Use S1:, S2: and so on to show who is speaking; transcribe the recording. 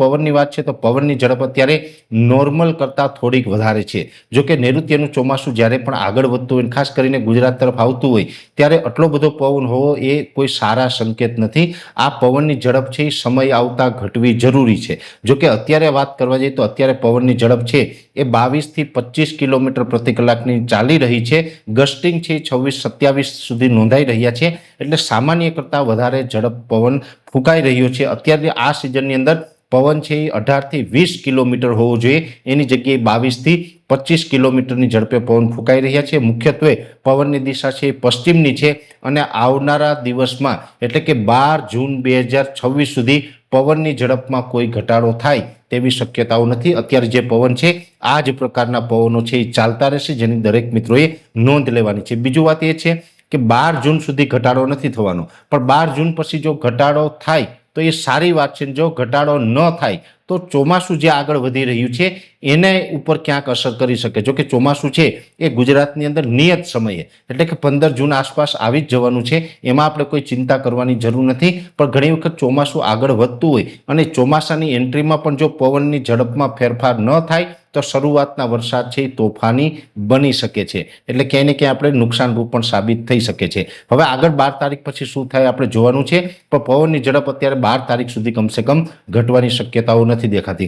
S1: પવનની વાત છે તો પવનની ઝડપ અત્યારે નોર્મલ કરતાં થોડીક વધારે છે। જો કે નૈઋત્યનું ચોમાસું જ્યારે પણ આગળ વધતું હોય, ખાસ કરીને ગુજરાત તરફ આવતું હોય ત્યારે આટલો બધો પવન હોવો એ કોઈ સારા સંકેત નથી। આ પવનની ઝડપ છે એ સમય આવતા ઘટવી જરૂરી છે। જો કે અત્યારે વાત કરવા જઈએ તો અત્યારે પવનની ઝડપ છે એ 22 થી 25 કિલોમીટર પ્રતિ કલાકની ચાલી રહી છે। ગસ્ટિંગ છે 26-27 સુધી નોંધાઈ રહ્યા છે, એટલે સામાન્ય કરતાં વધારે ઝડપ પવન ફૂંકાઈ રહ્યો છે। અત્યારે આ સિઝનની અંદર પવન છે એ 18 થી 20 કિલોમીટર હોવો જોઈએ, એની જગ્યાએ 22 થી 25 કિલોમીટરની ઝડપે પવન ફૂંકાઈ રહ્યા છે। મુખ્યત્વે પવનની દિશા છે એ પશ્ચિમની છે અને આવનારા દિવસમાં એટલે કે 12 જૂન 2026 સુધી પવનની ઝડપમાં કોઈ ઘટાડો થાય તેવી શક્યતાઓ નથી। અત્યારે જે પવન છે આ જ પ્રકારના પવનો છે એ ચાલતા રહેશે, જેની દરેક મિત્રોએ નોંધ લેવાની છે। બીજું વાત એ છે કે 12 જૂન સુધી ઘટાડો નથી થવાનો, પણ 12 જૂન પછી જો ઘટાડો થાય તો એ સારી વાત છે। જો ઘટાડો ન થાય તો ચોમાસું જે આગળ વધી રહ્યું છે એને ઉપર ક્યાંક અસર કરી શકે। જો કે ચોમાસું છે એ ગુજરાતની અંદર નિયત સમયે એટલે કે 15 જૂન આસપાસ આવી જ જવાનું છે, એમાં આપણે કોઈ ચિંતા કરવાની જરૂર નથી। પણ ઘણી વખત ચોમાસું આગળ વધતું હોય અને ચોમાસાની એન્ટ્રીમાં પણ જો પવનની ઝડપમાં ફેરફાર ન થાય તો શરૂઆતના વરસાદ છે એ તોફાની બની શકે છે, એટલે ક્યાંય ને ક્યાંય આપણે નુકસાનરૂપ પણ સાબિત થઈ શકે છે। હવે આગળ 12 તારીખ પછી શું થાય આપણે જોવાનું છે, પણ પવનની ઝડપ અત્યારે 12 તારીખ સુધી કમસે કમ ઘટવાની શક્યતાઓ નથી દેખાતી।